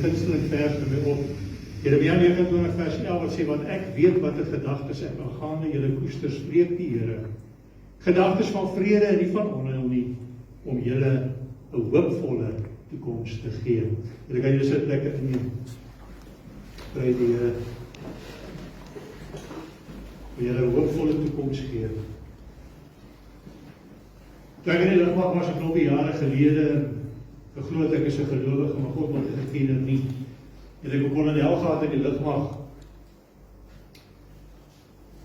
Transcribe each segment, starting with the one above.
gunsteling vers vir my op. Jeremia 29 vers 11 wat sê, want ek weet wat die gedagtes ek aangaande julle koester, spreek die Here. Gedagtes van vrede en nie van onheil nie, om julle 'n hoopvolle toekoms te gee. Julle kan julle sit lekker in prys die Here. Om julle 'n hoopvolle toekoms gee. Toe ek in die lugmag was 'n klompie jare gelede, geglo ek is 'n gelowige, maar God wat geken nie. En ek kon in die hel gehad in die lugmag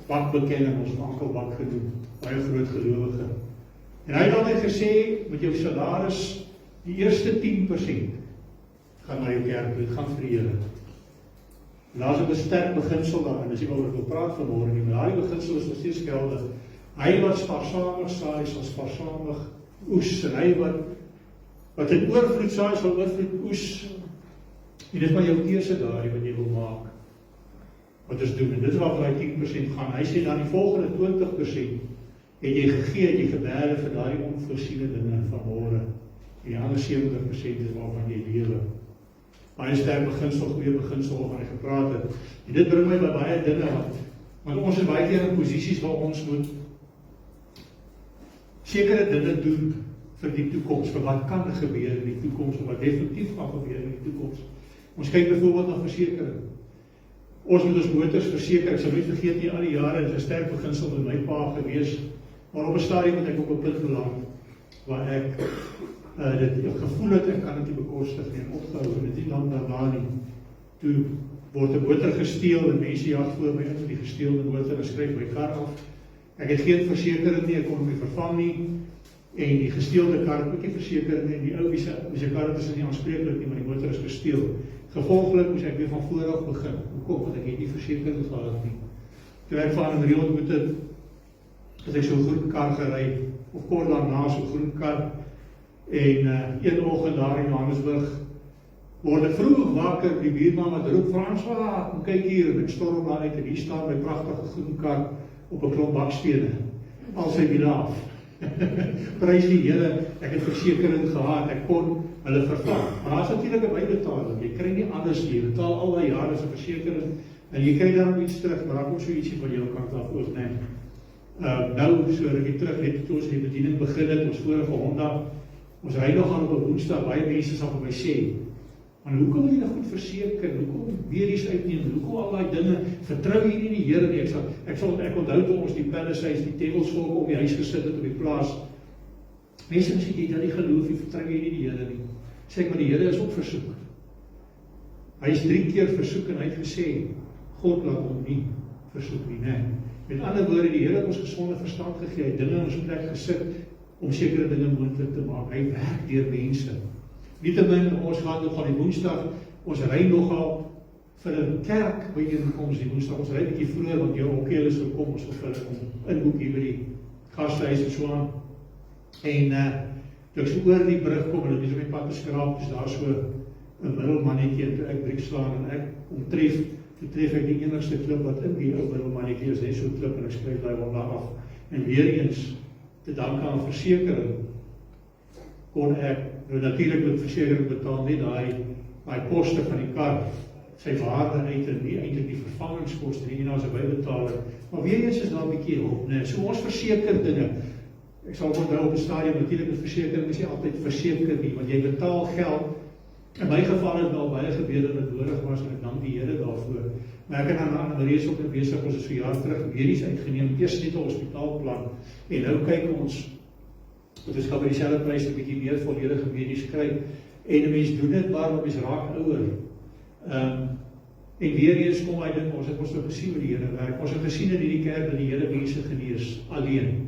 bakbekenning, ons ankelbak gedoen, baie groot gelowige. En hy het altyd gesê, met jou salaris, die eerste 10% gaan na jou kerk toe, gaan vir die Here. En daar is ook 'n sterk beginsel daarin, as jy oor wil praat vanmôre nie, maar daai beginsel is nog steeds geldig. Hy wat spaarsamig saai, sal spaarsamig oes, en hy wat in oorvloed saai, sal oorvloed oes. En dit is maar jou keuse daarin wat jy wil maak. Wat ons doen, en dit is waar hy 10% gaan. Hy sê dan die volgende 20% het jy gegee, het jy gebere vir daai onvoorsiene dinge van môre. En die ander 70% is waarvan jy lewe. Baie sterk beginsel, goeie beginsel waarvan hy gepraat het. En dit bring my by baie dinge, want ons is baie keer in posisies waar ons moet sekere dinge doen vir die toekoms, vir wat kan gebeur in die toekoms, of wat definitief gaan gebeur in die toekoms. Ons kyk byvoorbeeld na versekering. Ons moet ons motors verseker, ek sal nie vergeet nie, al die jare, het 'n sterk beginsel met my pa gewees, maar op 'n stadium het ek op 'n punt beland, waar ek dit gevoel het, ek kan dit nie bekostig nie, en opgehou, en dit nie lang daarna nie. Toe word 'n motor gesteel, en mense jag voor my in die gesteelde motor, en skryf my kar af. Ek het geen versekering nie, ek kon hom nie vervang nie, en die gesteelde kar het ook nie versekering nie, en die ou wie se kar is nie aanspreeklik nie, maar die motor is gesteel. Gevolglik moes ek weer van voor af begin. Hoekom? Want ek het nie versekering gehad nie. Toe ek van 'n reël ontmoet het ek so 'n groen kar gery, of kort daarna so 'n groen kar, en een oggend daar in Johannesburg word ek vroeg wakker, die buurman wat roep, François, kom kyk hier, en ek storm daar uit, en hier staan my pragtige groen kar op 'n klomp bakstene, al sy wiele af. Prys die Here, ek het versekering gehad, ek kon hulle vervang. Maar daar is natuurlik 'n bybetaling, jy kry nie anders nie, jy betaal al die jare se versekering, en jy kry dan iets terug, maar daar kom so ietsie van jou kant af ook, nee. Nou, so rukkie terug, net toe ons die bediening begin het, ons vorige Honda, ons ry nog aan op 'n Woensdag, baie mense sal vir my sê, maar hoekom wil jy nou goed verseker, hoekom weer iets uitneem, hoekom al die dinge, vertrou jy nie die Here nie, ek onthou toe ons die Palisades, die Tevelsvolke op die huis gesit het op die plaas, mense sê, jy dat nie geloof, jy vertrou jy nie die Here nie, sê ek, maar die Here is op versoek, hy is 3 keer versoek, en hy het gesê, God laat hom nie versoek nie, nee. Met ander woorde, die Here het ons gesonde verstand gegee, hy het dinge in ons plek gesit, om sekere dinge moontlik te maak, hy werk deur mense. Nietemin, ons gaan nog aan die Woensdag, ons ry nogal vir 'n kerk byeenkoms die Woensdag, ons ry 'n bietjie vroeër, want jou hokkie is gekom, ons wil vir hulle kom inboek hier by die gastehuis en so aan. En toe ek so oor die brug kom, en dit is op die pad te skraap, is daar so 'n middelmannetjie, en toe ek breek slaan, en ek omtref, toe tref ek die enigste klip wat in die ou middelmannetjie is, net so klip, en ek skryf daai Honda af. En weer eens, te danke aan versekering, kon ek, nou natuurlik met versekering betaal, nie daai koste van die kar, sy waarde uit, en nie eintlik die vervangingskoste, nie na sy bybetaling, maar weer eens is daar 'n bietjie hulp, nee, so ons verseker dinge, ek sal onthou op 'n stadium, natuurlik met versekering is nie altyd verseker nie, want jy betaal geld, in my geval het al baie gebeur dat dit nodig was, en ek dank die Here daarvoor, maar ek het aan Anne-Marie ook in besig, ons is so jaar terug medies uitgeneem, eers net 'n hospitaalplan, en nou kyk ons, want ons gaan by dieselfde pryse 'n bietjie meer volledige medies kry, en 'n mens doen dit maar, want mens raak ouer. En weer eens kom hy ding, ons het nou gesien hoe die Here werk, ons het gesien in hierdie kerk dat die Here mense genees, alleen,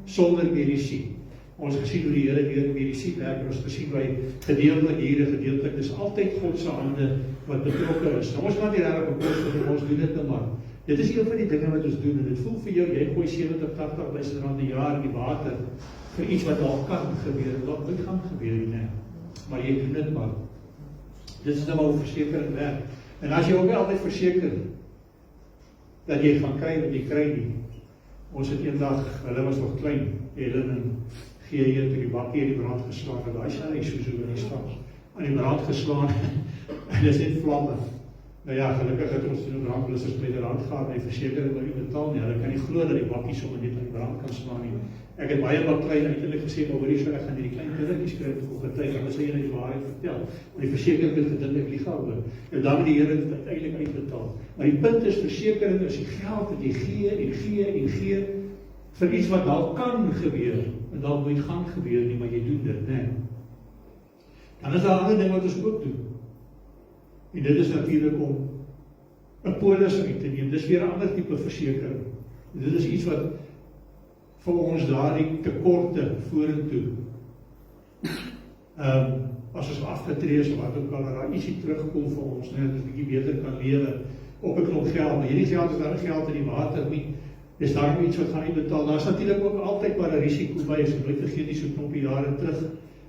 sonder medisyne. Ons het gesien hoe die Here deur medisyne werk, en ons het gesien by gedeeltelik hier, gedeeltelik, dis altyd God se hande wat betrokke is. Nou, ons kan nie regtig bekostig, ons doen dit nou maar. Dit is een van die dinge wat ons doen, en dit voel vir jou, jy gooi 70-80.000 rand 'n jaar in die water, vir iets wat daar kan gebeur, wat nooit gaan gebeur nie, nee. Maar jy doen dit maar. Dit is nou maar hoe versekering werk. En as jy ook altyd verseker, dat jy gaan kry wat jy kry nie. Ons het eendag, hulle was nog klein, Helen en G.J. toe die bakkie in die brand geslaan, en daai sy so in die stad. aan die brand geslaan, en dit is net vlamme. Nou ja, gelukkig het ons die brandblussers met die randgaard en die versekering nie betaal nie. Hulle kan nie glo dat die bakkie sommer net aan die brand kan slaan nie. Ek het baie bakklei uiteindelik gesê, maar hoorie, so ek gaan hierdie klein kindertjies kry op getuig, hulle sê jy die waarheid vertel. Maar die versekering het gedink ek lieg daaroor. En dan het die Here dit uiteindelik uitbetaal. Maar die punt is, versekering is die geld wat jy gee en gee en gee vir iets wat dalk kan gebeur, en dalk nooit gaan gebeur nie, maar jy doen dit, né? Dan is daar 'n ander ding wat ons ook doen. En dit is natuurlik om 'n polis uit te neem. Dis weer 'n ander tipe versekering. En dit is iets wat vir ons daardie tekorte vorentoe. As ons afgetree is, wat ook al, daar ietsie terugkom vir ons, net dat ons 'n bietjie beter kan lewe op 'n klomp geld. Maar hierdie geld is daar nie geld in die water nie. Dis daarom iets wat gaan uitbetaal. Daar is natuurlik ook altyd maar 'n risiko by, as jy nooit vergeet die so knoppie jare terug,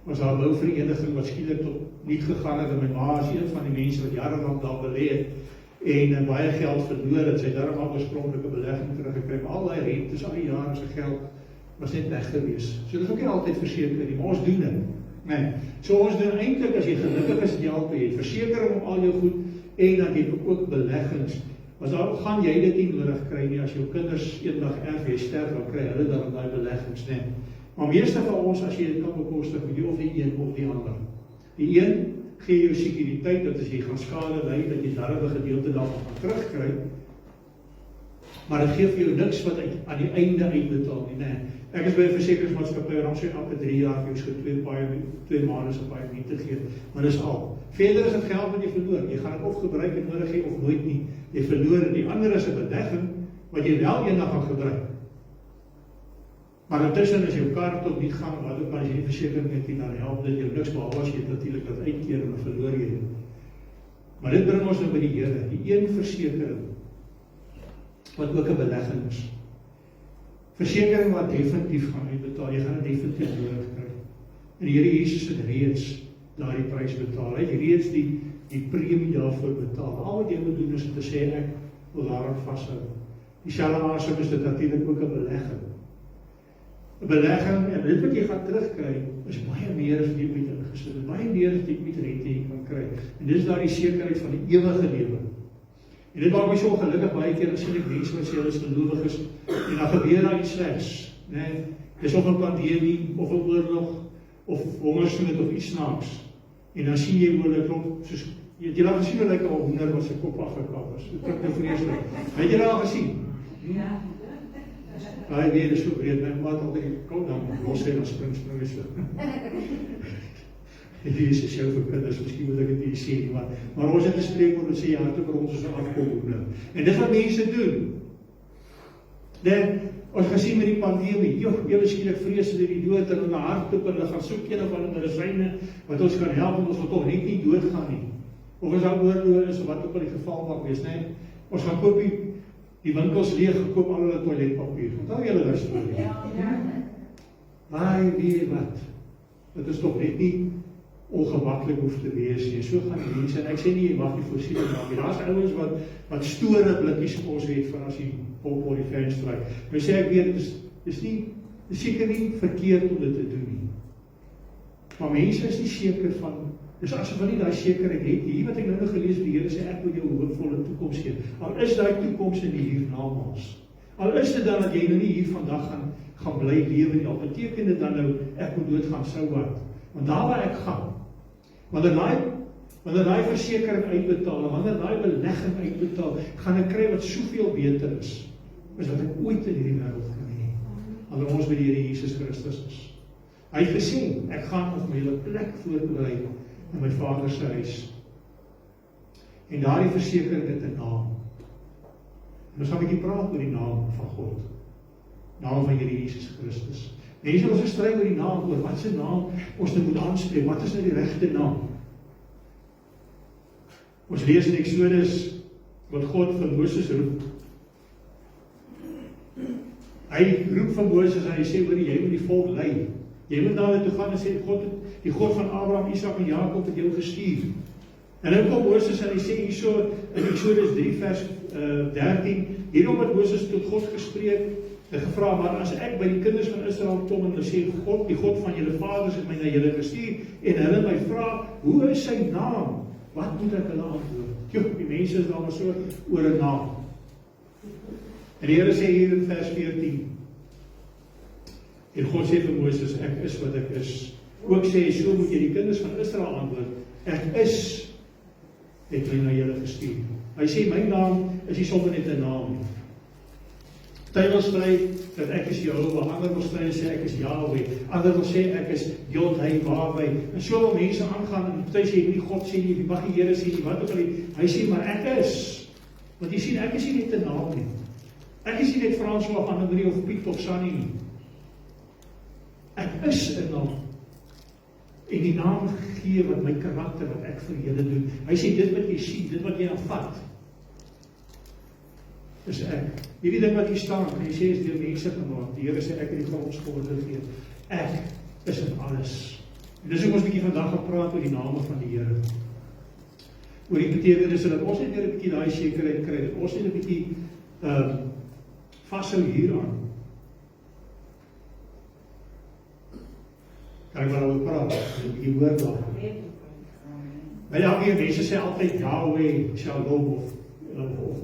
was daar 'n bouvereniging wat skielik tot niet gegaan het, en my ma is een van die mense wat jarelang daar belê het, en baie geld verloor het, sy het daarom al oorspronklike belegging teruggekry, maar al die rentes, al die jare se geld, was net weg gewees. So dit is ook nie altyd verseker nie, maar ons doen dit. Nee. So ons doen eintlik, as jy gelukkig is, jy het versekering om al jou goed, en dan het ook beleggings. Maar dan gaan jy dit nie nodig kry nie, as jou kinders eendag erf, jy sterf, dan kry hulle dan daai beleggings, nee. Maar meeste van ons, as jy dit kan bekostig, moet jy of die een of die ander. Die een gee jou sekuriteit, dat as jy gaan skade ly, dat jy daar 'n gedeelte daarvan gaan terugkry, maar dit gee vir jou niks wat aan die einde uitbetaal nie, nee. Ek is by 'n versekeringsmaatskappy, en dan sê elke 3 jaar vir jou skuld 2 maande se paaiement te gee, maar dis al. Verder is dit geld wat jy verloor, jy gaan dit of gebruik en nodig hê of nooit nie, jy verloor, die ander is 'n belegging, wat jy wel eendag gaan gebruik. Maar intussen as jou kar tot nie gaan, wat ook al as jy die versekering het nie, dan help dit jou niks, behalwe as jy het natuurlik dat uitkeer en verloor jy dit. Maar dit bring ons nou by die Here, die een versekering, wat ook 'n belegging is. Versekering wat definitief gaan uitbetaal, jy gaan dit definitief nodig kry. En die Here Jesus het reeds daardie prys betaal, hy het reeds die premie daarvoor betaal. Al wat jy moet doen is om te sê, ek wil daaraan vashou. Dieselfde asem is dit natuurlik ook 'n belegging. 'n Belegging, en dit wat jy gaan terugkry, is baie meer as jy met ingesit, baie meer as jy met rente jy kan kry. En dit is daar die sekerheid van die ewige lewe. En dit maak my so ongelukkig baie keer, as ek mense wat sê hulle is gelowig is, en dan gebeur daar iets slegs, nee, dis of 'n pandemie, of 'n oorlog, of hongersnood, of iets snaaks. En dan sien jy hoe hulle klop, soos, jy het al gesien hoe lyk 'n hoender wat sy kop afgekap is. Dit klink nou vreeslik. Het jy dit al gesien? Ja. Hy weet, dit is so breed, my maat altyd die koud dan los sê, dan spring is so. Hier is jou vir kinders, miskien moet ek dit nie sê nie, maar ons het 'n spreekwoord wat sê, jy harte vir ons is 'n afkomhoender. En dit wat mense doen. Dan, ons gesien met die pandemie, julle skielik vrees hulle die dood, en hulle hardloop, hulle gaan soek een of ander medisyne, wat ons kan help, en ons wil toch net nie doodgaan nie. Of as daar oorlog is, of wat ook al die geval mag wees, nee, ons gaan koop die winkels leeg, gekoop al hulle toiletpapier. Onthou julle daar storie? Ja. Weet wat? Dit is toch net nie ongemaklik hoef te wees nie. So gaan die mense, en ek sê nie, jy mag nie voorsiening maak nie. Daar is ouens wat store blikkies ons het, van as die pop oor die venster uit. Maar sê ek weet, dis seker nie verkeerd om dit te doen nie. Maar mense is nie seker van, dis asof hulle nie daai sekerheid het. Hier wat ek nou gelees, die Here sê, ek wil jou 'n hoopvolle toekoms gee. Al is daai toekoms in die hiernamaals. Al is dit dan dat jy nou nie hier vandag gaan bly lewe nie. Al beteken dit dan nou, ek moet doodgaan, sou wat. Want daar waar ek gaan, wanneer daai versekering uitbetaal, en wanneer daai belegging uitbetaal, gaan ek kry wat soveel beter is, as wat ek ooit in hierdie wêreld kan hê. Wanneer ons by die Here Jesus Christus is. Hy het gesê, ek gaan om my plek voorberei in my Vader se huis. En daardie versekering het 'n naam. En ons gaan 'n bietjie praat oor die naam van God. Naam van Here Jesus Christus. Mense ons stry oor die naam, oor wat se naam ons nou moet aanspreek, wat is nou die regte naam? Ons lees in Exodus wat God van Moses roep. Hy roep van Moses en hy sê, hoor, jy moet die volk lei. Jy moet daar toe gaan en sê, die God van Abraham, Isak en Jakob het jou gestuur. En dan kom Moses en hy sê hierso in Exodus 3 vers 13, hierom het Moses tot God gespreek, Hy het gevra, maar as ek by die kinders van Israel kom en hulle sê, God, die God van julle vaders het my na julle gestuur, en hulle my vra, hoe is sy naam? Wat moet ek hulle antwoord? Die mense is dan so oor 'n naam. En die Here sê hier in vers 14, en God sê vir Moses, ek is wat ek is. Ook sê, so moet jy die kinders van Israel antwoord, ek is, het my na julle gestuur. Hy sê, my naam is nie sommer net 'n naam nie. Party wil skryf dat ek is Jehovah, ander wil skryf sê ek is Yahweh, ander wil sê ek is Jod, hy, Wahweh. En so wil mense aangaan en party sê nie God sê nie, die mag die Here sê nie, wat ook al nie. Hy sê maar ek is. Want jy sien, ek is nie net 'n naam nie. Ek is nie net François of Anne-Marie of Piet of Sunny nie. Ek is 'n naam. En die naam gee wat my karakter, wat ek vir julle doen. Hy sê dit wat jy sien, dit wat jy aanvat, is ek. Hierdie ding wat hier staan, en hy sê is deur mense gemaak. Die Here sê ek het die grondskorde gegee. Ek is in alles. En dis ook ons bietjie vandag gepraat oor die name van die Here. Oor die betekenis dat ons net weer 'n bietjie daai sekerheid kry, dat ons net 'n bietjie vashou hieraan. Kan ek maar oor praat, 'n bietjie woord daar. Maar ja, die mense sê altyd Yahweh, Shalom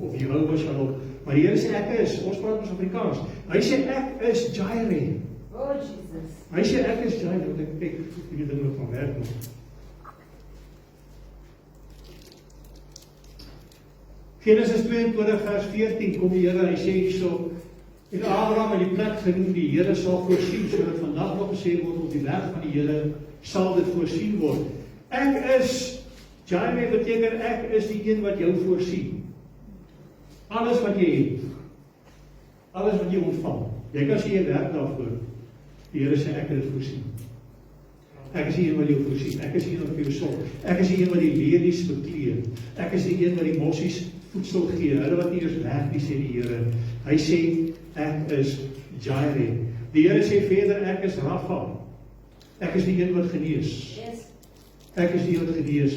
of Jehovah Shalom. Maar die Here sê ek is, ons praat ons Afrikaans. Hy sê ek is Jireh. Oh Jesus. Hy sê ek is Jireh, want ek die ding wat van werk nog. Genesis 22 vers 14 kom die Here, hy sê hierso, en Abraham het die plek genoem, die Here sal voorsien, sodat vandag nog gesê word, op die weg van die Here sal dit voorsien word. Ek is, Jireh beteken ek is die een wat jou voorsien. Alles wat jy het, alles wat jy ontvang, jy kan sê jy werk daarvoor. Die Here sê ek het dit voorsien. Ek is die een wat jou voorsien, ek is die een wat vir jou sorg, ek is die een wat die lelies bekleed, ek is die een wat die mossies voedsel gee, hulle wat nie eers werk nie, sê die Here. Hy sê ek is Jireh. Die Here sê verder ek is Rapha. Ek is die een wat genees. Ek is die een wat genees.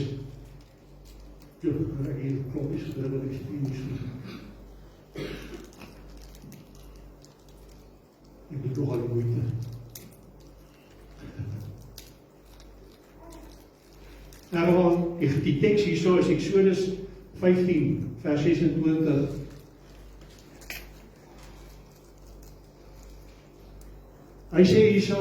Ek hier kloppies gedruk wat ek sê nie so. Ek moet toch al die moeite. Nou, die tekst hierso is Exodus 15 vers 26. Hy sê hierso,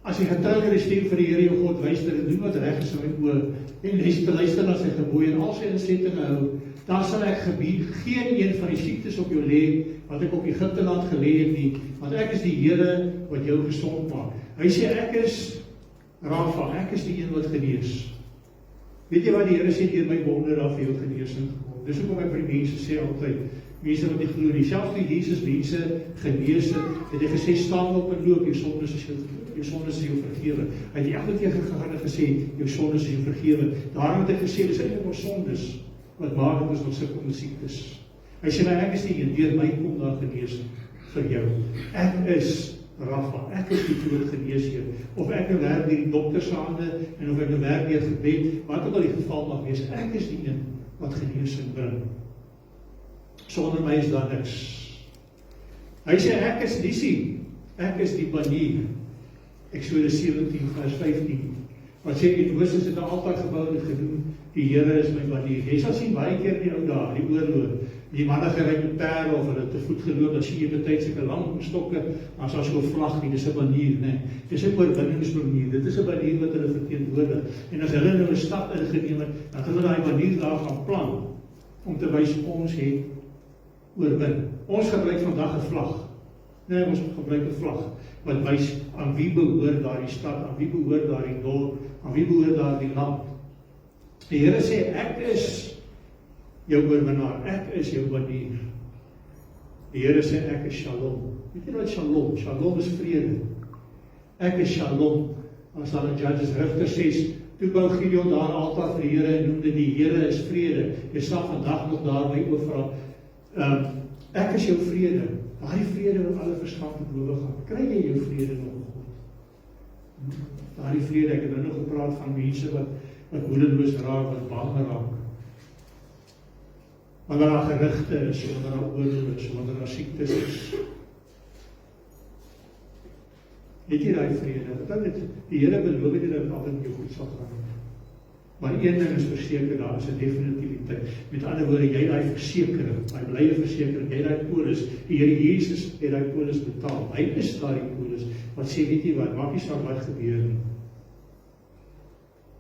as jy getuiger die stem vir die Here jou God luister en doen wat reg is in my oë en luister na sy gebooie en al sy insettinge hou, dan sal ek geen een van die siektes op jou lê wat ek op Egipte land gelê het nie, want ek is die Here wat jou gesond maak. Hy sê ek is Rapha, ek is die een wat genees. Weet jy wat die Here sê deur my wonde daar vir jou genesing gekom? Dis hoekom ek vir die mense sê altyd, mense wat nie glo nie, selfs toe Jesus mense genees het hy gesê staan op en loop, jou sondes is jou vergewe. Hy het elke keer gegaan en gesê jou sondes is jou vergewe. Daarom het hy gesê dis eintlik ons sondes wat maak dat ons nog sukkel met siektes. Hy sê maar ek is die een, deur my kom daar genesing vir jou. Ek is Rapha, ek is die groot geneesheer. Of ek nou werk deur die dokter se hande en of ek nou werk deur gebed, wat ook al die geval mag wees, ek is die een wat genesing bring. Sonder my is daar niks. Hy sê ek is Nissi, ek is die banier. Exodus 17 vers 15. Wat sê die Moses het 'n altaar gebou en genoem, die Here is my banier. Jy sal sien baie keer in die ou dae, die oorlog, die manne gery met perde of hulle te voet geloop, dan sien jy baie sulke lang stokke, as so 'n vlag nie, dis 'n banier, né? Dis 'n oorwinningsbanier. Dit is 'n banier wat hulle verteenwoordig. En as hulle nou 'n stad ingeneem het, dan hulle daai banier daar gaan plant om te wys ons het oorwin. Ons gebruik vandag 'n vlag. Nee, ons gebruik 'n vlag wat wys aan wie behoort daardie stad, aan wie behoort daardie dorp, aan wie behoort daardie land. Die Here sê ek is jou oorwinnaar, ek is jou banier. Die Here sê ek is Shalom. Weet jy wat Shalom? Shalom is vrede. Ek is Shalom. As daar in Judges Rigter 6, toe bou Gideon daar 'n altaar vir die Here en noemde die Here is vrede. Jy sal vandag nog daarby oorvra. Ek is jou vrede. Daardie vrede wat alle verstand te bowe gaan. Kry jy jou vrede nog God? Daardie vrede, ek het nou nog gepraat van mense wat moedeloos raak, wat bang raak. Wanneer daar gerigte is, wanneer daar oorlog is, wanneer daar siektes is. Het jy daai vrede? Die Here beloof nie dat altyd met jou goed sal gaan. Maar een ding is verseker, daar is 'n definitiviteit. Met ander woorde, jy daai versekering, daai blye versekering, jy daai polis, die Here Jesus het daai polis betaal. Hy is daai polis wat sê, weet jy wat, maak nie saak wat gebeur nie.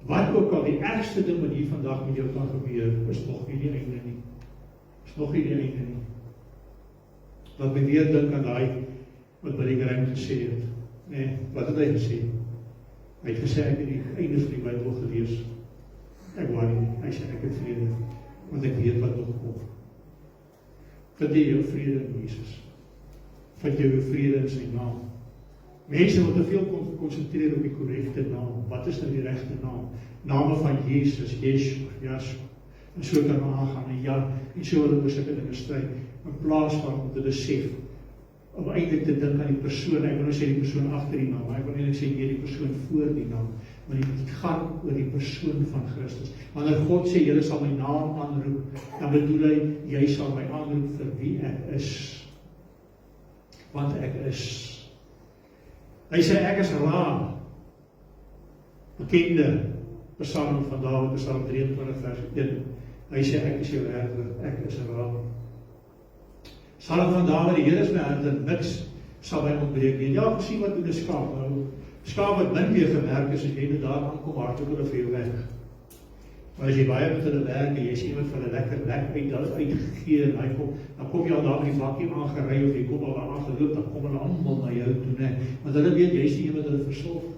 Wat ook al die ergste ding wat hier vandag met jou kan gebeur, is nog nie die einde nie. Is nog nie die einde nie. Laat my weer dink aan daai wat Billy Graham gesê het. Nee, wat het hy gesê? Hy het gesê, ek het die einde van die Bybel gelees. Ek wou nie, hy sê, ek het vrede, want ek weet wat nog kom. Vind jy jou vrede in Jesus? Vind jy jou vrede in sy naam? Mense wat te veel concentreer op die korrekte naam. Wat is nou die regte naam? Name van Jesus, Yeshua. En so kan we aangaan, en so wil ek oor sulke dinge stryd, in plaas van om te besef, om eintlik te dink aan die persoon, ek wil nou sê die persoon agter die naam, maar ek wil eintlik sê die persoon voor die naam, want dit gaan oor die persoon van Christus. Wanneer God sê, julle sal my naam aanroep, dan bedoel hy, jy sal my aanroep vir wie ek is. Want ek is. Hy sê, ek is Ra, bekende Psalm van Dawid, Psalm 23 vers 1. Hy sê, ek is jou herder, ek is Ra. Psalm van Dawid, die Here is my herder, niks sal my ontbreek nie. Ja, gesien wat doen 'n skaap nou. Skaap wat min weer gemerk is, as jy net daar aankom, hardloop hulle vir jou weg. Maar as jy baie met hulle werk, en jy sien wat vir hulle lekker uitgegee, en dan kom jy al daar met die bakkie aangery, of jy kom al daar aangeloop, dan kom hulle allemaal na jou toe, ne? Want hulle weet, jy is die een wat hulle versorg.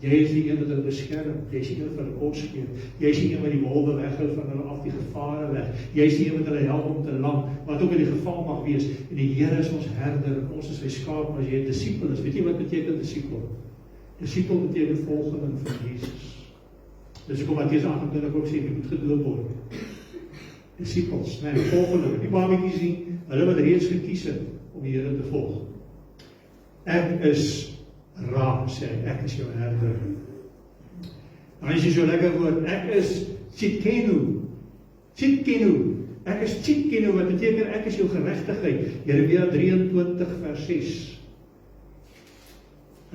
Jy is die een wat hulle beskerm, jy is die een wat hulle kos gee, jy is die een wat die wolwe weghou van hulle af, die gevare weg, jy is die een wat hulle help om te lang, wat ook in die geval mag wees, en die Here is ons herder, en ons is sy skaap, maar as jy 'n disipel is, weet jy wat beteken disipel? Disipel beteken volgeling van Jesus. Dus ek kom Mattheus 28 ook sê, jy moet gedoop word. Disciples, nee, volgeling, die babietjies nie, hulle wat reeds gekies het om die Here te volg. Ek is Ra, sê hy, ek is jou herder. Dan is jy so lekker woord, ek is Tsidkenu. Tsidkenu. Ek is Tsidkenu, wat beteken ek is jou geregtigheid. Jeremia 23 vers 6.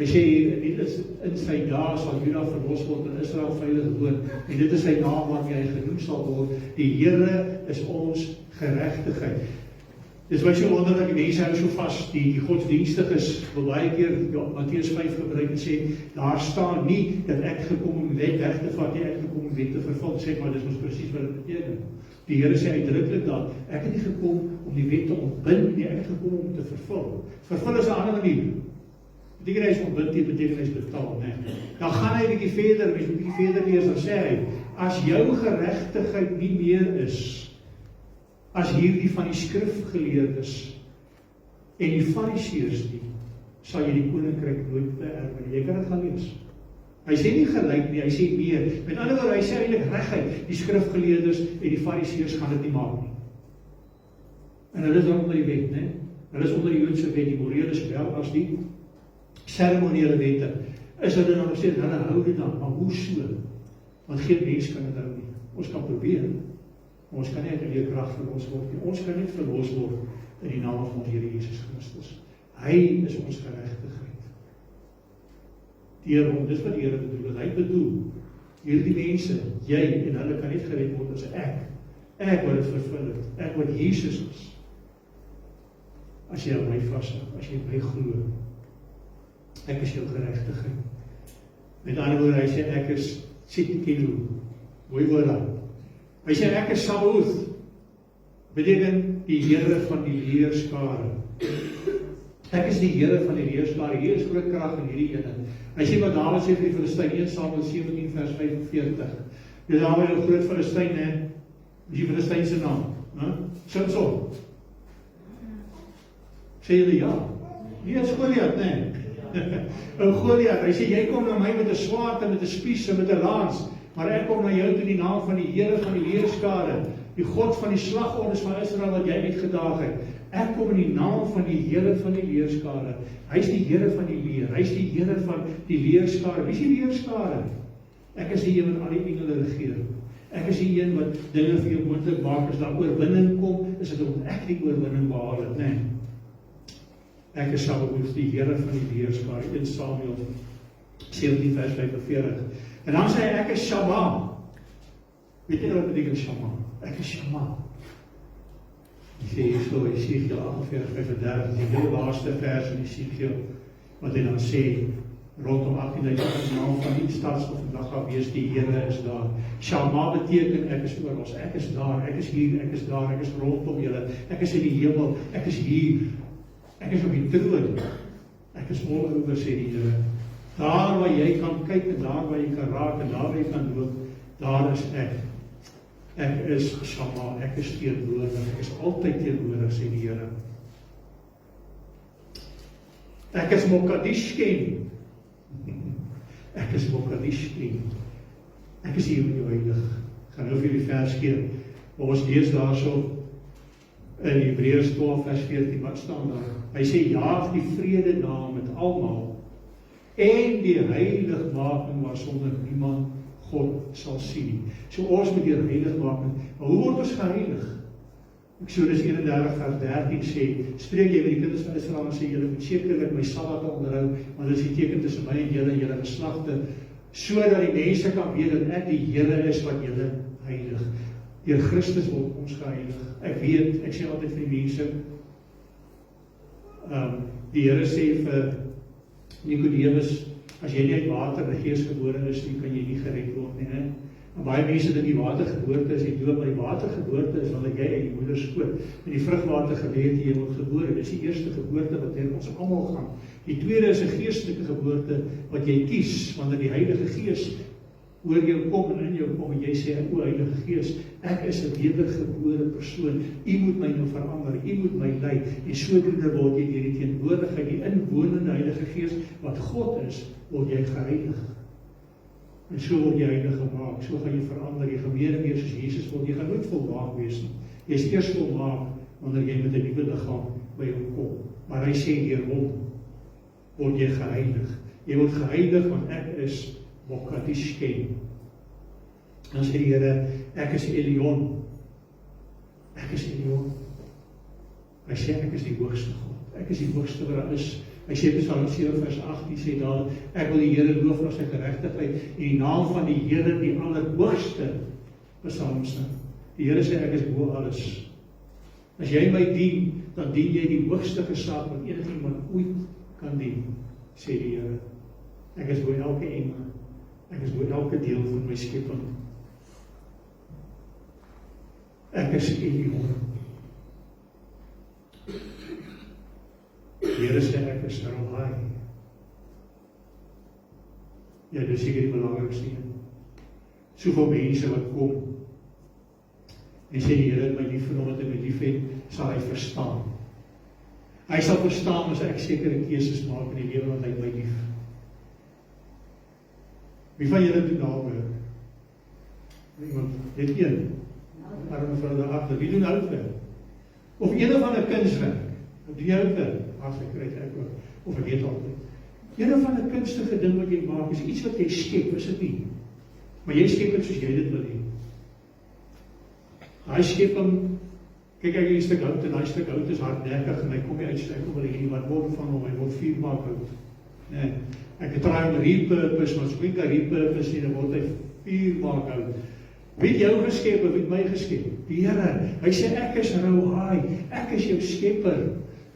Hy sê, dit is in sy dae sal Juda verlos word en Israel veilig woon, en dit is sy naam waarmee hy genoem sal word. Die Here is ons geregtigheid. Dis wat so wonderlik, die mense hou so vas, die godsdienstiges wil baie keer Matteus 5 gebruik en sê, daar staan nie dat ek gekom om wet weg te vat, nie ek gekom om wet te vervul, sê maar dis ons presies wat dit beteken. Die Here sê uitdruklik dat ek het nie gekom om die wet te ontbind nie, ek het gekom om te vervul. Vervul is 'n ander manier. Beteken hy is ontbind, die beteken hy is betaal, nee. Dan gaan hy 'n bietjie verder lees, dan sê hy, as jou geregtigheid nie meer is as hierdie van die skrifgeleerdes en die fariseërs nie, sal jy die koninkryk nooit beerwe nie. Jy kan dit gaan lees. Hy sê nie gelyk nie, hy sê meer. Met ander woorde, hy sê eintlik reguit, die skrifgeleerdes en die fariseërs gaan dit nie maak nie. En hulle is dan onder die wet, né? Hulle is onder die Joodse wet, die moreles wel as die seremoniele wette. Is hulle dan nog steeds, hulle hou dit dan, maar hoe so? Want geen mens kan dit hou nie. Ons kan probeer. Ons kan nie uit eie krag verlos word nie. Ons kan net verlos word in die naam van die Here Jesus Christus. Hy is ons geregtigheid. Deur hom, dis wat die Here bedoel. Hy bedoel, hierdie mense, jy en hulle kan net gered word as ek wat dit vervul het, ek wat Jesus is. As jy aan my vashou, as jy my glo, ek is jou geregtigheid. Met ander woorde, hy sê ek is Tsidkenu. Mooi woord dan. Hy sê ek is Sabaoth, beteken die Here van die leerskare. Ek is die Here van die leerskare. Hier is groot krag in hierdie ene. Hy sê wat Dawid sê vir die Filistyn, 1 Samuel 17 vers 45. Dis Dawid 'n groot Filistyn, hè? Die Filistyn se naam, né? Samson. Sê julle ja? Nee, is Goliat, né? Ou Goliat, hy sê jy kom na my met 'n swaard en met 'n spies en met 'n lans. Maar ek kom na jou toe in die naam van die Here van die leerskare, die God van die slagordes van Israel wat jy uitgedaag het. Ek kom in die naam van die Here van die leerskare. Hy is die Here van die leer. Hy is die Here van die leerskare. Wie is die leerskare? Ek is die een wat al die engele regeer. Ek is die een wat dinge vir jou moontlik maak. As daar oorwinning kom, is dit omdat ek die oorwinning behaal het, né? Ek is Sabaoth, die Here van die leerskare, 1 Samuel 17 vers 45. En dan sê hy, ek is Shammah. Weet jy wat beteken Shammah? Ek is Shammah. Jy sê hier so, Esegiel 48:35, die heel laaste vers in Esegiel, wat hy dan sê, rondom 18.000 naam van die stad sal vandag gaan wees, die Here is daar. Shammah beteken, ek is oral, ek is daar, ek is hier, ek is daar, ek is rondom julle, ek is in die hemel, ek is hier, ek is op die troon, ek is all over, sê die Here. Daar waar jy kan kyk, en daar waar jy kan raak, en daar waar jy kan loop, daar is ek. Ek is Shammah, ek is teenwoordig, ek is altyd teenwoordig, sê die Here. Ek is Mokadishken. Ek is Mokadishken. Ek is hier met jou heilig. Ek gaan nou vir die vers gee. Ons lees daarso in Hebreërs 12 vers 14, wat staan daar? Hy sê, jaag die vrede na met almal, en die heiligmaking waarsonder niemand God sal sien. So ons moet hier heiligmaking. Maar hoe word ons geheilig? Eksodus 31 vers 13 sê, spreek jy met die kinders van Israel en sê, julle moet sekerlik my Sabbat onderhou, want dit is die teken tussen my en julle geslagte, sodat die mense kan weet dat ek die Here is wat julle heilig. Deur Christus word ons geheilig. Ek weet, ek sê altyd vir die mense, die Here sê vir Nicodemus, as jy nie uit water en gees gebore is, nie kan jy nie gered word nie. He? En baie mense dink die watergeboorte is die doop, maar die watergeboorte is wanneer jy uit die moeder skoot in die vrugwater geleef jy word gebore. Dit is die eerste geboorte wat deur ons almal gaan. Die tweede is 'n geestelike geboorte wat jy kies wanneer die Heilige Gees oor jou kom en in jou kom en jy sê, o Heilige Gees, ek is 'n wedergebore persoon. U moet my nou verander, u moet my lei. En sodoende word jy deur die teenwoordigheid, die inwonende Heilige Gees wat God is, word jy geheilig. En so word jy heilig gemaak, so gaan jy verander, jy gaan meer en meer soos Jesus word, jy gaan nooit volmaak wees nie. Jy is eers volmaak wanneer jy met 'n nuwe liggaam by hom kom. Maar hy sê deur hom word jy geheilig. Jy word geheilig want ek is Mokadishken. Dan sê die Here, ek is Elion. Ek is Elion. Hy sê ek is die hoogste God. Ek is die hoogste wat daar is. Hy sê in Psalm 7 vers 18 sê daar, ek wil die Here loof vir sy geregtigheid en die naam van die Here die allerhoogste psalmse. Die Here sê ek is bo alles. As jy my dien, dan dien jy die hoogste gesag wat enigiemand ooit kan dien, sê die Here. Ek is bo elke engel. Ek is bo elke deel van my skepping. Ek is Elion. Die Here sê ek is Rohai. Ja, dis seker die belangrikste een. Soveel mense wat kom en sê die Here het my lief en omdat hy my lief het, sal hy verstaan. Hy sal verstaan as ek sekere keuses maak in die lewe want hy het my lief. Wie van julle doen naamwerk? Iemand, dit een. Arme vrou daar agter, wie doen houtwerk? Of een of ander kunswerk? Of doen jy houtwerk? Ag, ek kry ek ook. Of ek weet altyd. Een of ander kunstige ding wat jy maak, is iets wat jy skep, is dit nie? Maar jy skep dit soos jy dit wil hê. Hy skep hom, kyk ek hier stuk hout, en hy stuk hout is hardnekkig, en hy kom nie uitsteek om hy wat word van hom, hy word vuurmaak hout. Nee, ek het try om repurpose, maar as ek kan repurpose nie, dan word hy vuurmaak hout. Wie het jou geskep, of wie het my geskep? Die Here, hy sê ek is Rohai, ek is jou skepper.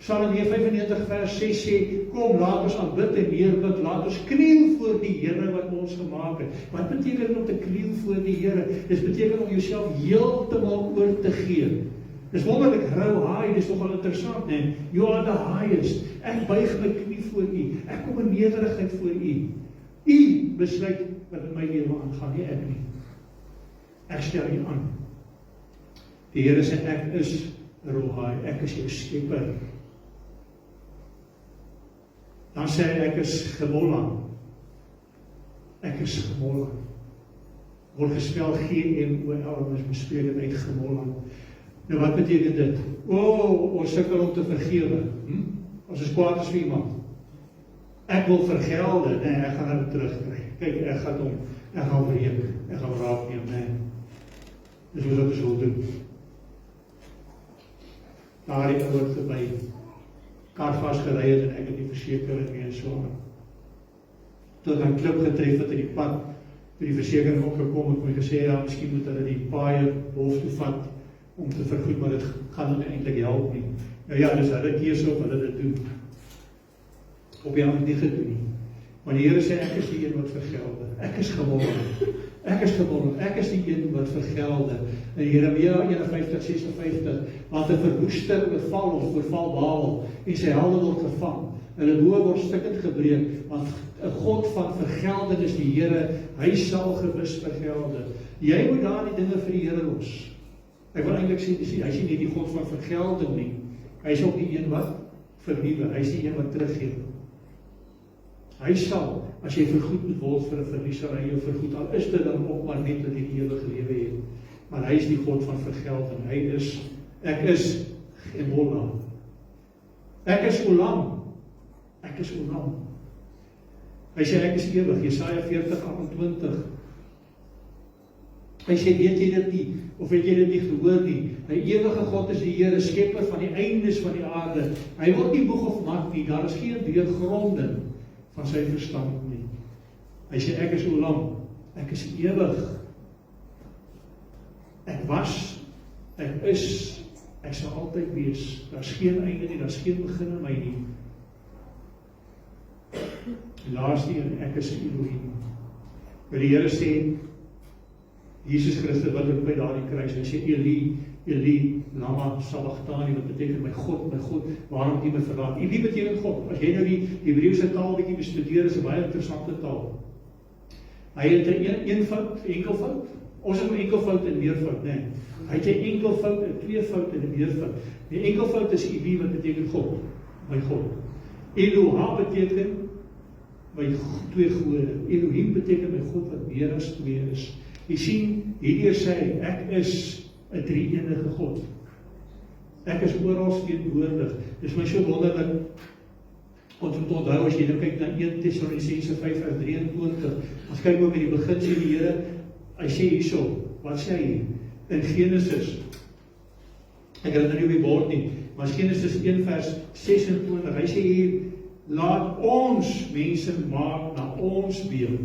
Psalm 95 vers 6 sê, kom laat ons aanbid en neerbid, laat ons kniel voor die Here wat ons gemaak het. Wat beteken dit om te kniel voor die Here? Dit beteken om jouself heeltemal oor te gee. Dis wonderlik, Rohai, dis nogal interessant, né? You are the highest. Ek buig my knie voor U. Ek kom in nederigheid voor U. U besluit wat in my lewe aangaan, nie ek nie. Ek stel U aan. Die Here sê ek is Rohai, ek is jou skepper. Dan sê hy ek is Gemolan. Ek is Gemolan. Word gespel G-M-O-L, ons bespreek dit uit Gemolan. Nou wat beteken dit? Ons sukkel om te vergewe. Ons is kwaad as vir iemand. Ek wil vergelde, nee, ek gaan dit terugkry. Kyk, ek gaan wreek, ek gaan raak neem, nee. Dis wat ons wil doen. Daar het woord verby. kar vasgery het en ek het die versekering nie en so aan. Tot ek 'n klip getref het in die pad, toe die versekering opgekom het, my gesê, ja, miskien moet hulle die paaie hof toe vat om te vergoed, maar dit gaan hulle eintlik help nie. Nou ja, dis hulle keuse of hulle dit doen. Op die ander nie gedoen nie. Maar die Here sê, ek is die een wat vergelde. Ek is gewonder. Ek is gewonder. Ek is die een wat vergelde. In Jeremia 51:56, want 'n verwoester oorval ons, oorval Babel, en sy helde word gevang. Hulle boë word stukkend gebreek, want 'n God van vergelding is die Here, hy sal gewis vergelde. Jy moet daar die dinge vir die Here los. Ek wil eintlik sê, hy is nie die God van vergelding nie. Hy is ook die een wat vernuwe, hy is die een wat teruggee. Hy sal, as jy vergoed moet word vir 'n verliesery, jou vergoed, al is dit dan ook maar net dat jy die ewige lewe het. Maar hy is die God van vergelding. Ek is Gemola. Ek is Olam. Ek is Olam. Hy sê ek is ewig, Jesaja 40:28. Hy sê, weet jy dit nie, of het jy dit nie gehoor nie? Die ewige God is die Here, skepper van die eindes van die aarde. Hy word nie moeg of mat nie, daar is geen deurgronding van sy verstand nie. Hy sê, ek is Olam, ek is ewig. Ek was, ek is, ek sal altyd wees. Daar is geen einde nie, daar is geen begin in my nie. Laaste een, ek is Elohim. Maar die Here sê, Jesus Christus wat ook by daardie kruis, hy sê, Eli, Eli, lama sabachthani, wat beteken, my God, waarom het jy my verlaat? Eli beteken God. As jy nou die Hebreëse taal bietjie bestudeer, is 'n baie interessante taal. Hy het 'n eenvoud, enkelvoud. Ons het 'n enkelvoud en meervoud, nee. Hy het 'n enkelvoud, 'n tweevoud en 'n meervoud. Die enkelvoud is Eli, wat beteken God, my God. Eloha beteken my twee gode. Elohim beteken my God wat meer as twee is. Jy sien, hierdeur sê hy, ek is 'n drie-enige God. Ek is oral teenwoordig. Dis my so wonderlik om te onthou as jy nou kyk na 1 Tessalonisense 5:23. As kyk ook in die begin sê die Here, hy sê hierso, wat sê hy? In Genesis, ek het dit nou nie op die bord nie, maar Genesis 1:26, hy sê hier, laat ons mense maak na ons beeld,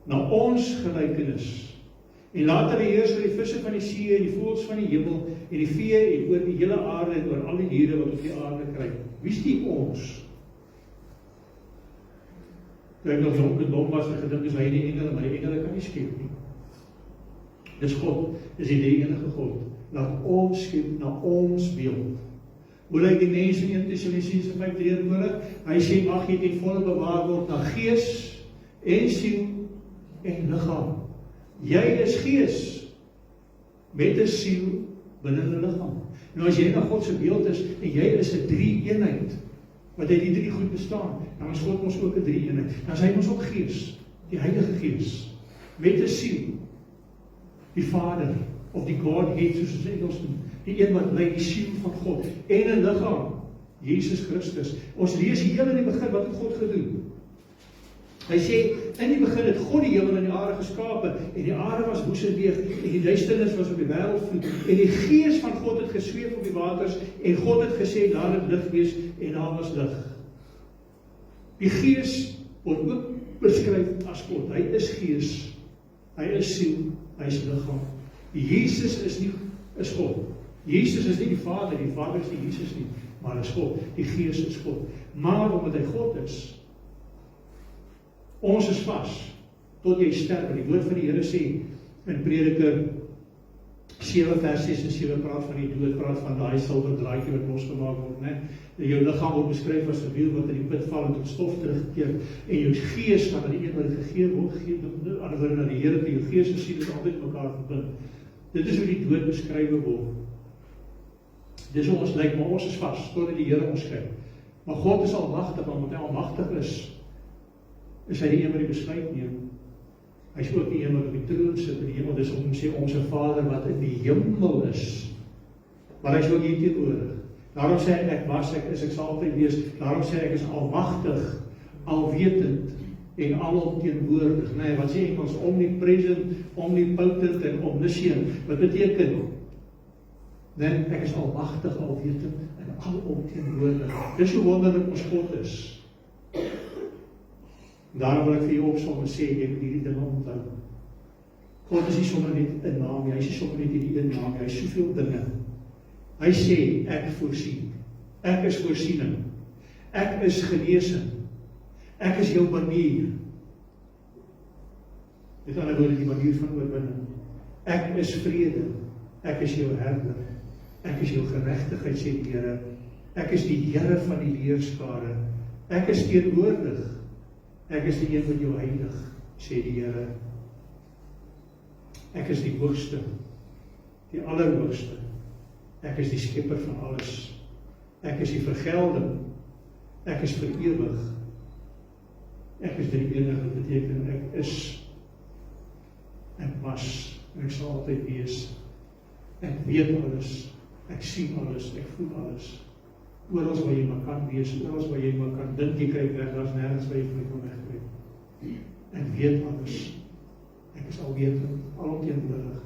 na ons gelykenis. En laat hulle heers oor die visse van die see en die voëls van die hemel en die vee en oor die hele aarde en oor al die diere wat op die aarde kruip. Wie is die ons? Toe ek nog jong en dom was, ek gedink is hy die engele, maar die engele kan nie skep nie. Dis God, dis die enige God. Laat ons skep na ons beeld. Hoe lyk die mense in 1 Tessalonisense 5:23? Hy sê, mag jy ten volle bewaar word na gees en siel en liggaam. Jy is gees met 'n siel binne 'n liggaam. Nou as jy na God se beeld is en jy is 'n drie-eenheid, wat hy die drie goed bestaan, dan is God ons ook 'n drie-eenheid. Dan is hy ons ook gees, die Heilige Gees, met 'n siel, die Vader of die Godhead soos ons Engels noem, die een wat bly die siel van God en 'n liggaam, Jesus Christus. Ons lees heel in die begin wat het God gedoen. Hy sê, in die begin het God die hemel en die aarde geskape, en die aarde was woes en leeg, en die duisternis was op die wêreldvloed, en die gees van God het gesweef op die waters, en God het gesê, laat dit lig wees, en daar was lig. Die gees word ook beskryf as God. Hy is gees, hy is siel, hy is liggaam. Jesus is God. Jesus is nie die Vader is nie Jesus nie, maar is God. Die Gees is God. Maar omdat hy God is, ons is vas, tot jy sterf. Die woord van die Here sê, in Prediker 7:6-7 praat van die dood, praat van daai silwer draadjie wat losgemaak word, né? Jou liggaam word beskryf as 'n wiel wat in die put val en tot stof terugkeer, en jou gees gaan na die een wat dit gegee word, ander woorde na die Here, jou gees en siel is altyd mekaar verbind. Dit is hoe die dood beskryf word. Dis hoe ons lyk, maar ons is vas, totdat die Here ons skep. Maar God is almagtig, omdat hy almagtig is hy die een wat die besluit neem. Hy is ook die een wat op die troon sit in die hemel. Dis om sê ons Vader wat in die hemel is. Maar hy is ook hier teenwoordig. Daarom sê ek was, ek is, ek sal altyd wees. Daarom sê ek is almagtig, alwetend en alomteenwoordig. Nee, wat sê Engels? Omnipresent, omnipotent en omniscient. Wat beteken? Nee, ek is almagtig, alwetend en alomteenwoordig. Dis hoe wonderlik ons God is. Daarom wil ek vir jou opsom en sê, jy moet hierdie dinge onthou. God is nie sommer net 'n naam, hy is nie sommer net hierdie een naam, hy is soveel dinge. Hy sê, ek voorsien. Ek is voorsiening. Ek is genesing. Ek is jou banier. Met ander woorde, die manier van oorwinning. Ek is vrede. Ek is jou herder. Ek is jou geregtigheid, sê die Here. Ek is die Here van die leerskare. Ek is teenwoordig. Ek is die een wat jou heilig, sê die Here. Ek is die hoogste, die allerhoogste. Ek is die skepper van alles. Ek is die vergelding. Ek is vir ewig. Ek is die enige wat beteken ek is. Ek was en ek sal altyd wees. Ek weet alles. Ek sien alles. Ek voel alles. Oral waar jy maar kan wees, oral waar jy maar kan dink jy kry weg, daar's nêrens waar jy van kan wegkry. Ek weet alles. Ek is alwetend, alomteenwoordig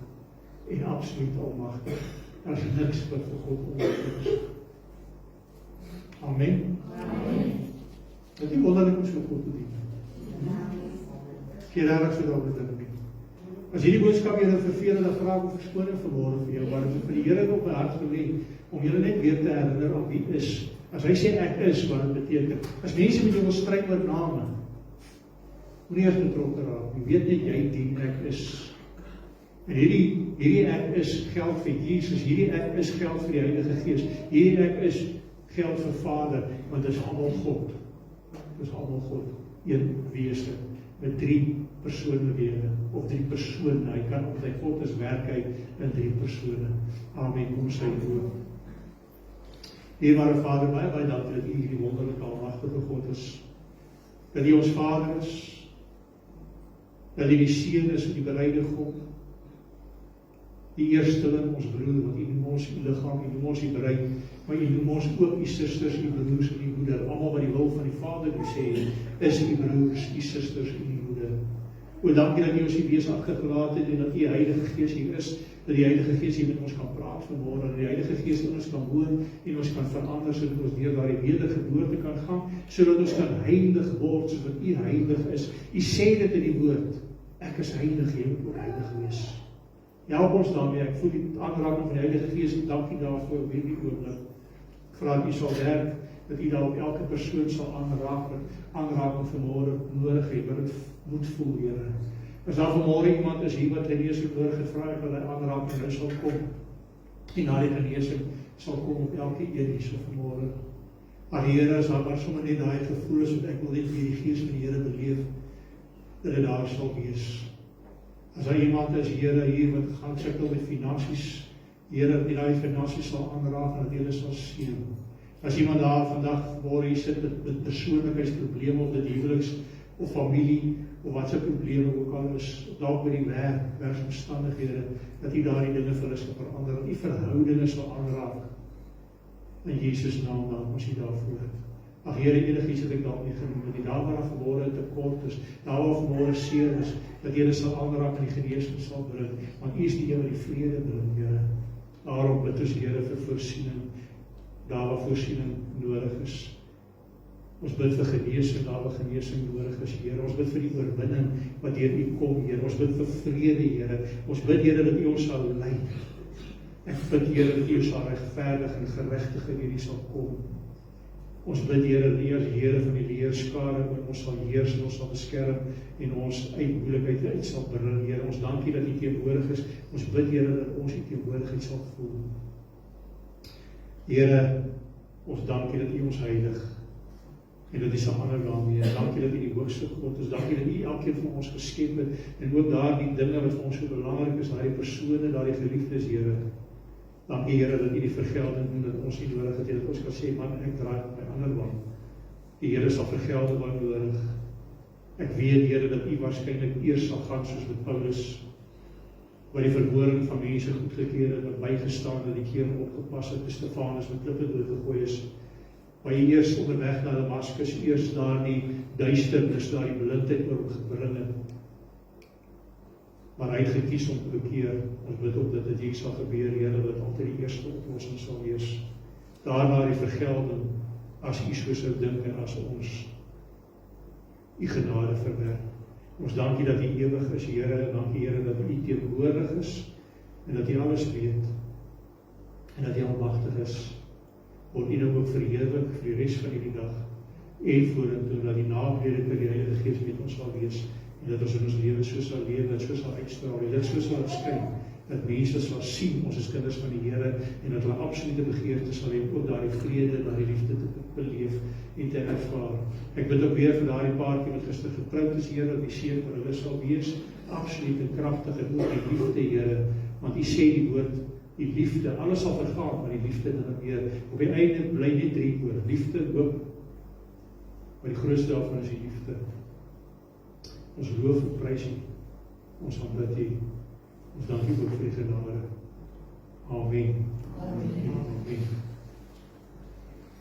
en absoluut almagtig. Daar's niks wat vir God onmoontlik is. Amen. Amen. Dit is wonderlik om so God te dien. Keer daar so daaroor te dink. As hierdie boodskap julle verveel, dan vra ek om verskoning vanmôre vir jou, maar dit is vir die Here op my hart gelê om julle net weer te herinner aan wie is. As hy sê ek is, wat dit beteken. As mense met jou wil stryd oor name, moenie eers betrokke raak. Jy weet net jy dien ek is. En hierdie ek is geld vir Jesus, hierdie ek is geld vir die Heilige Gees, hierdie ek is geld vir Vader, want dit is almal God. Dit is almal God, een wese, met 3 persoonlikhede, of 3 persone. Hy kan op sy God is werkheid in 3 persone. Amen, kom sy woord. Dierbare Vader, baie dankie dat U hierdie wonderlike almagtige God is. Dat U ons Vader is, dat U die Seun is, die bruidegom, die eersteling, ons broer, want U noem ons U liggaam, U noem ons U bruid, maar U noem ons ook U susters, U broers en U moeder. Almal wat die wil van die Vader wil sê, is U broers, U susters en U moeder. O, dankie dat U ons hier wees agtergelaat het en dat U Heilige Gees hier is, dat die Heilige Gees hier met ons kan praat vanmôre, dat die Heilige Gees in ons kan woon en ons kan verander, sodat ons deur daardie wedergeboorte kan gaan, sodat ons kan heilig word, sodat U heilig is. U sê dit in die woord, ek is heilig, jy moet ook heilig wees. Help ons daarmee, ek voel die aanraking van die Heilige Gees, en dankie daarvoor op hierdie oomblik. Ek vra dat U sal werk, dat U daar op elke persoon sal aanraking vanmôre nodig het, wat dit moet voel, Here. As daar vanmôre iemand is hier wat genesing nodig het, vra ek dat hy aanraking nou sal kom, en na die genesing sal kom op elke een hier so vanmôre. Maar Here, as daar maar sommer net daai gevoel is, wat ek wil net die Gees van die Here beleef, dat hy daar sal wees. As daar iemand is, Here, hier wat gaan sukkel met finansies, Here, die daai finansies sal aanraak en dat hulle sal seën. As iemand daar vandag waar hy sit met persoonlikheidsprobleme of dit huweliks of familie of wat se probleme ook al is, dalk by die werksomstandighede, dat U daardie dinge vir hulle sal verander, dat U verhoudinge sal aanraak. In Jesus naam dank ons U daarvoor. Ag Here, enigiets wat ek dalk nie genoem het, daar waar vanmôre tekort is, daar waar vanmôre seer is, dat Here sal aanraak en die genesing sal bring, want U is die een wat die vrede bring, Here. Daarom bid ons Here vir voorsiening, daar waar voorsiening nodig is. Ons bid vir genesing, daar waar genesing nodig is, Here. Ons bid vir die oorwinning wat deur U kom, Here. Ons bid vir vrede, Here. Ons bid, Here, dat U ons sal lei. Ek bid, Here, dat U ons sal regverdig en geregtig in hierdie sal kom. Ons bid, Here, dat U as Here van die leerskare oor ons sal heers en ons sal beskerm en ons uit moeilikheid uit sal bring, Here. Ons dankie dat U teenwoordig is. Ons bid, Here, dat ons U teenwoordigheid sal voel. Here, ons dankie dat U ons heilig en dat U sal aanhou daarmee. Dankie dat U die hoogste God is. Dankie dat U elkeen van ons geskep het en ook daardie dinge wat vir ons so belangrik is, daardie persone, daardie geliefdes, Here. Dankie, Here, dat U die vergelding doen, dat ons nie nodig het, dat ons kan sê, man, ek draai op my ander wang. Die Here sal vergelding wat nodig. Ek weet, Here, dat U waarskynlik eers sal gaan soos met Paulus, waar die verhoring van mense goedgekeur het, wat bygestaan het, die keer opgepas het, Stefanus met klippe doodgegooi is, waar hy eers onderweg na Damaskus, eers daar die duisternis, daar die blindheid oor gebring het. maar hy het gekies om te bekeer. Ons bid op dat dit hier sal gebeur, Here, dat altyd die eerste oplossing sal wees. Daarna die vergelding, as u so sou dink en as ons u genade verwerk. Ons dankie dat u ewig is, Here, en dankie, Here, dat u teenwoordig is, en dat u alles weet, en dat u almagtig is. Word u nou ook verheerlik vir die res van hierdie dag, en vorentoe, dat die naprediker die Heilige Gees met ons sal wees, en dat ons in ons lewe so sal lewe, dat so sal uitstraal, en dit so sal skyn, dat mense sal sien, ons is kinders van die Here, en dat hulle absolute begeerte sal hê, ook daardie vrede, daardie liefde te beleef en te ervaar. Ek bid ook weer vir daardie paartjie wat gister getroud is, Here, dat die seën vir hulle sal wees, absoluut en kragtig, en ook die liefde, Here, want u sê die woord, die liefde, alles sal vergaan, maar die liefde dan weer, op die einde bly net 3 woorde, liefde, hoop, maar die grootste daarvan is die liefde. Ons loof en prys u, ons aanbid u, ons dank u ook vir die genade. Amen. Amen. Amen.